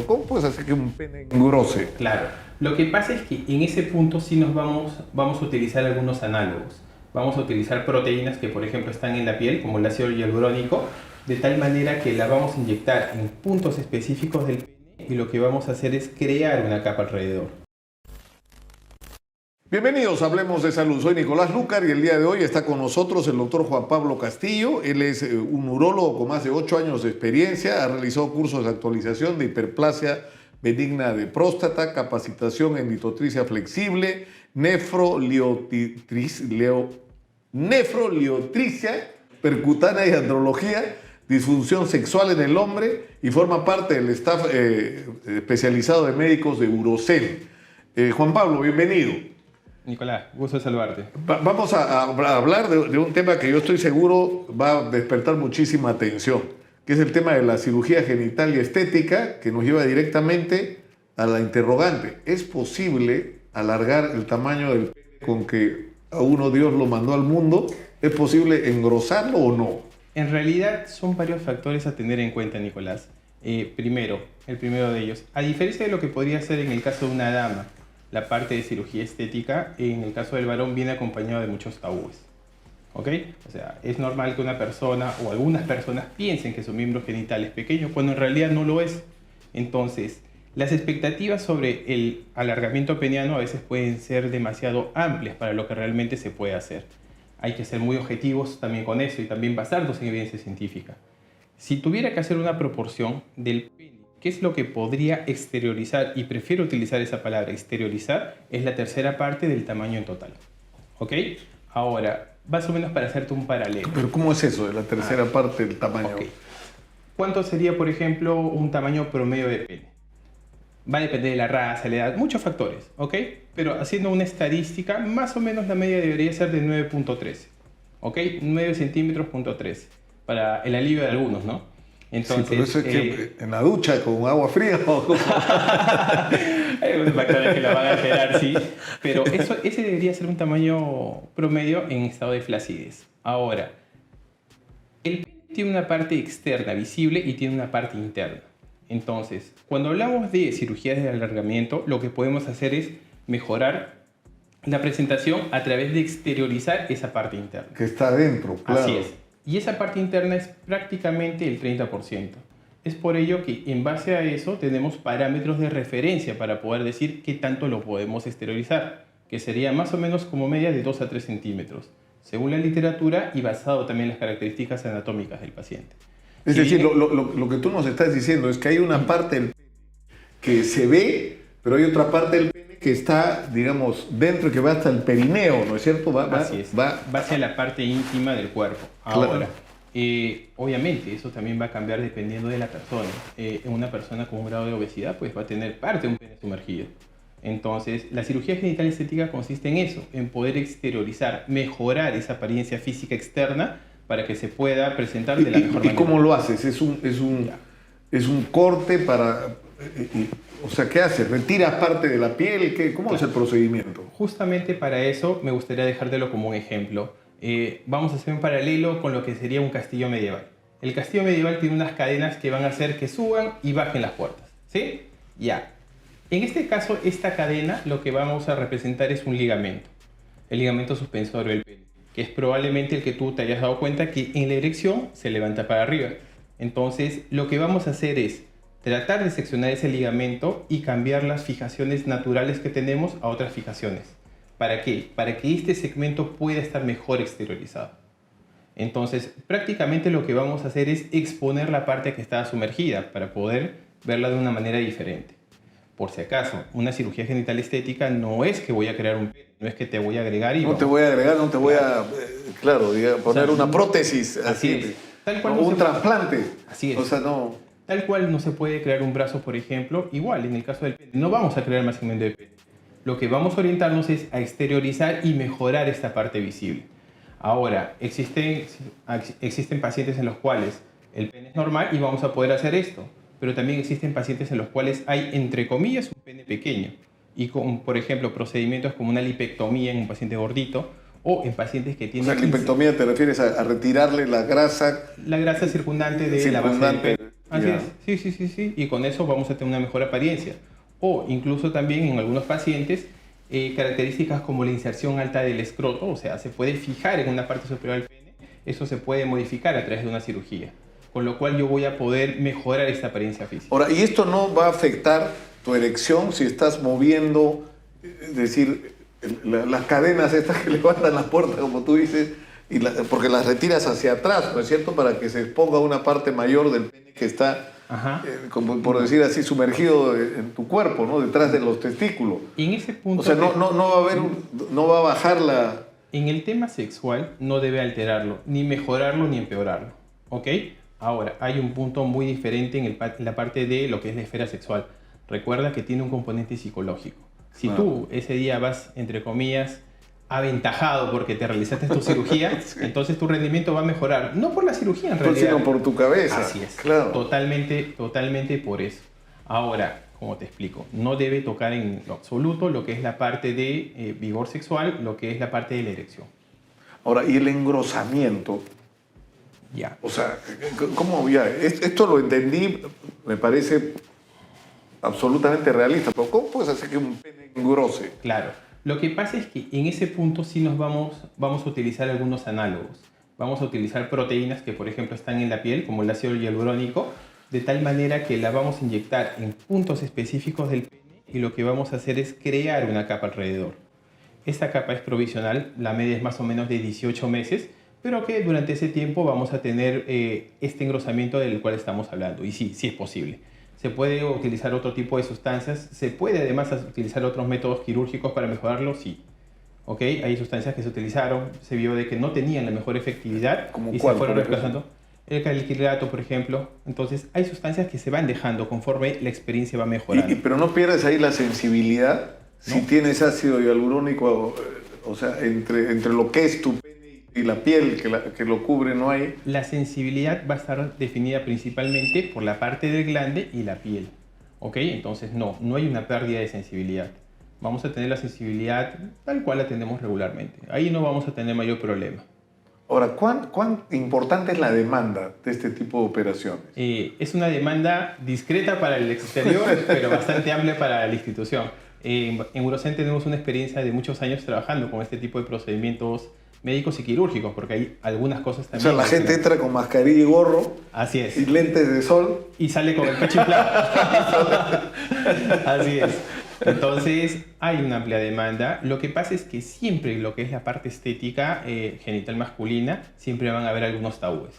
¿Cómo puedes hacer que un pene engrose? Claro, lo que pasa es que en ese punto sí vamos a utilizar algunos análogos. Vamos a utilizar proteínas que, por ejemplo, están en la piel, como el ácido hialurónico, de tal manera que la vamos a inyectar en puntos específicos del pene y lo que vamos a hacer es crear una capa alrededor. Bienvenidos, hablemos de salud. Soy Nicolás Lucar y el día de hoy está con nosotros el doctor Juan Pablo Castillo. Él es un urólogo con más de 8 años de experiencia, ha realizado cursos de actualización de hiperplasia benigna de próstata, capacitación en litotricia flexible, nefroliotricia percutánea y andrología, disfunción sexual en el hombre y forma parte del staff especializado de médicos de Urocel. Juan Pablo, bienvenido. Nicolás, gusto de saludarte. Vamos a hablar de un tema que yo estoy seguro va a despertar muchísima atención, que es el tema de la cirugía genital y estética, que nos lleva directamente a la interrogante. ¿Es posible alargar el tamaño del pene con que a uno Dios lo mandó al mundo? ¿Es posible engrosarlo o no? En realidad son varios factores a tener en cuenta, Nicolás. El primero de ellos, a diferencia de lo que podría ser en el caso de una dama, la parte de cirugía estética, en el caso del varón, viene acompañado de muchos tabúes. ¿Ok? O sea, es normal que una persona o algunas personas piensen que su miembro genital es pequeño cuando en realidad no lo es. Entonces, las expectativas sobre el alargamiento peniano a veces pueden ser demasiado amplias para lo que realmente se puede hacer. Hay que ser muy objetivos también con eso y también basarnos en evidencia científica. Si tuviera que hacer una proporción del pene, ¿qué es lo que podría exteriorizar? Y prefiero utilizar esa palabra, exteriorizar, es la tercera parte del tamaño en total. ¿Ok? Ahora, más o menos para hacerte un paralelo. ¿Pero cómo es eso de la tercera parte del tamaño? Okay. ¿Cuánto sería, por ejemplo, un tamaño promedio de pene? Va a depender de la raza, la edad, muchos factores, ¿ok? Pero haciendo una estadística, más o menos la media debería ser de 9.13, ¿ok? 9 centímetros, punto 13, para el alivio de algunos, ¿no? Entonces, sí, pero eso es que en la ducha con agua fría o hay unos factores que la van a alterar, sí, pero ese debería ser un tamaño promedio en estado de flacidez. Ahora, el pene tiene una parte externa visible y tiene una parte interna. Entonces, cuando hablamos de cirugías de alargamiento, lo que podemos hacer es mejorar la presentación a través de exteriorizar esa parte interna. Que está adentro, claro. Así es. Y esa parte interna es prácticamente el 30%. Es por ello que en base a eso tenemos parámetros de referencia para poder decir qué tanto lo podemos exteriorizar, que sería más o menos como media de 2 a 3 centímetros, según la literatura y basado también en las características anatómicas del paciente. Es decir, lo que tú nos estás diciendo es que hay una parte del pene que se ve, pero hay otra parte del pene que está, digamos, dentro y que va hasta el perineo, ¿no es cierto? Así es, va hacia la parte íntima del cuerpo. Ahora, obviamente, eso también va a cambiar dependiendo de la persona. Una persona con un grado de obesidad pues va a tener parte de un pene sumergido. Entonces, la cirugía genital estética consiste en eso, en poder exteriorizar, mejorar esa apariencia física externa para que se pueda presentar de la mejor manera. ¿Y cómo lo haces? ¿Es un corte para...? O sea, ¿qué haces? ¿Retiras parte de la piel? ¿Cómo es el procedimiento? Justamente para eso me gustaría dejártelo como un ejemplo. Vamos a hacer un paralelo con lo que sería un castillo medieval. El castillo medieval tiene unas cadenas que van a hacer que suban y bajen las puertas, ¿sí? Ya. En este caso, esta cadena lo que vamos a representar es un ligamento. El ligamento suspensorio del pene, que es probablemente el que tú te hayas dado cuenta que en la erección se levanta para arriba. Entonces, lo que vamos a hacer es tratar de seccionar ese ligamento y cambiar las fijaciones naturales que tenemos a otras fijaciones. ¿Para qué? Para que este segmento pueda estar mejor exteriorizado. Entonces, prácticamente lo que vamos a hacer es exponer la parte que está sumergida para poder verla de una manera diferente. Por si acaso, una cirugía genital estética no es que voy a crear un pene, no es que te voy a agregar y no te voy a agregar, no te voy a, poner una prótesis, así es. Tal cual un trasplante. Así es. O sea, no. Tal cual no se puede crear un brazo, por ejemplo, igual en el caso del pene. No vamos a crear más segmento de pene. Lo que vamos a orientarnos es a exteriorizar y mejorar esta parte visible. Ahora, existen pacientes en los cuales el pene es normal y vamos a poder hacer esto. Pero también existen pacientes en los cuales hay, entre comillas, un pene pequeño. Y con, por ejemplo, procedimientos como una lipectomía en un paciente gordito o en pacientes que tienen... O sea, lipectomía te refieres a retirarle la grasa... La grasa circundante de la base del pene. Así Ya. es, sí. Y con eso vamos a tener una mejor apariencia. O incluso también en algunos pacientes, características como la inserción alta del escroto, o sea, se puede fijar en una parte superior del pene, eso se puede modificar a través de una cirugía. Con lo cual yo voy a poder mejorar esta apariencia física. Ahora, ¿y esto no va a afectar tu erección si estás moviendo, es decir, las cadenas estas que levantan la puerta, como tú dices, porque las retiras hacia atrás, ¿no es cierto? Para que se exponga una parte mayor del pene que está, como por decir así, sumergido en tu cuerpo, ¿no? Detrás de los testículos. En ese punto... O sea, no va a haber no va a bajar la... En el tema sexual no debe alterarlo, ni mejorarlo, ni empeorarlo, ¿ok? Ahora, hay un punto muy diferente en la parte de lo que es la esfera sexual. Recuerda que tiene un componente psicológico. Si tú ese día vas, entre comillas, aventajado porque te realizaste tu cirugía, sí, entonces tu rendimiento va a mejorar. No por la cirugía en realidad. Sino por tu cabeza. Así es. Claro. Totalmente por eso. Ahora, como te explico, no debe tocar en lo absoluto lo que es la parte de vigor sexual, lo que es la parte de la erección. Ahora, ¿y el engrosamiento? Ya. O sea, ¿cómo ya? Esto lo entendí, me parece absolutamente realista, pero ¿cómo puedes hacer que un pene engrose? Claro. Lo que pasa es que en ese punto sí nos vamos a utilizar algunos análogos. Vamos a utilizar proteínas que, por ejemplo, están en la piel, como el ácido hialurónico, de tal manera que la vamos a inyectar en puntos específicos del pene y lo que vamos a hacer es crear una capa alrededor. Esta capa es provisional, la media es más o menos de 18 meses, pero que durante ese tiempo vamos a tener este engrosamiento del cual estamos hablando. Y sí es posible. Se puede utilizar otro tipo de sustancias, se puede además utilizar otros métodos quirúrgicos para mejorarlo, sí. ¿Ok? Hay sustancias que se utilizaron, se vio de que no tenían la mejor efectividad y se fueron reemplazando. El carbohidrato, por ejemplo. Entonces, hay sustancias que se van dejando conforme la experiencia va mejorando. Pero no pierdes ahí la sensibilidad si tienes ácido hialurónico, o sea, entre lo que es tu pene y la piel que lo cubre, no hay... La sensibilidad va a estar definida principalmente por la parte del glande y la piel. ¿Ok? Entonces, no hay una pérdida de sensibilidad. Vamos a tener la sensibilidad tal cual la tenemos regularmente. Ahí no vamos a tener mayor problema. Ahora, ¿cuán importante es la demanda de este tipo de operaciones? Es una demanda discreta para el exterior, pero bastante amplia para la institución. En Urocent tenemos una experiencia de muchos años trabajando con este tipo de procedimientos médicos y quirúrgicos, porque hay algunas cosas también... O sea, la gente entra con mascarilla y gorro. Así es. Y lentes de sol. Y sale con el pecho inflado. Así es. Entonces, hay una amplia demanda. Lo que pasa es que siempre lo que es la parte estética genital masculina, siempre van a haber algunos tabúes.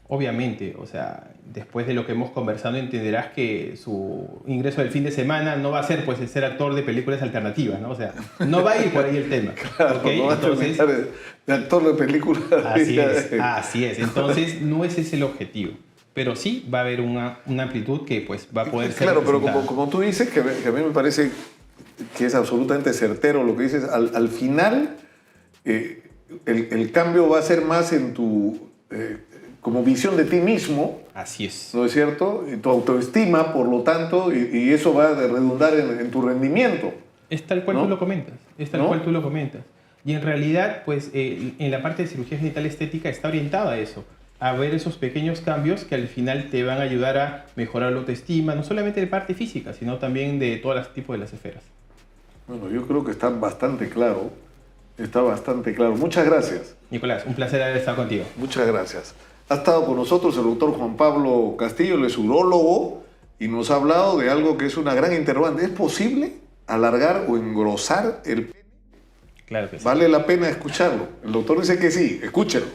Obviamente, o sea, después de lo que hemos conversado, entenderás que su ingreso del fin de semana no va a ser pues el ser actor de películas alternativas, ¿no? O sea, no va a ir por ahí el tema. Claro, ¿Okay? no va Entonces, a terminar de actor de películas. Así es. Entonces, no ese es el objetivo. Pero sí va a haber una amplitud que pues va a poder ser Claro, pero representada. como tú dices, que a mí me parece que es absolutamente certero lo que dices, al final el cambio va a ser más en tu como visión de ti mismo. Así es. ¿No es cierto? Y tu autoestima, por lo tanto, y eso va a redundar en tu rendimiento. Es tal cual tú lo comentas. Es tal cual tú lo comentas. Y en realidad, pues, en la parte de cirugía genital estética está orientada a eso. A ver esos pequeños cambios que al final te van a ayudar a mejorar la autoestima, no solamente de parte física, sino también de todos los tipos de las esferas. Bueno, yo creo que está bastante claro. Está bastante claro. Muchas gracias. Nicolás, un placer haber estado contigo. Muchas gracias. Ha estado con nosotros el doctor Juan Pablo Castillo, él es urólogo y nos ha hablado de algo que es una gran interrogante. ¿Es posible alargar o engrosar el pene? Claro que sí. Vale la pena escucharlo. El doctor dice que sí, escúchelo.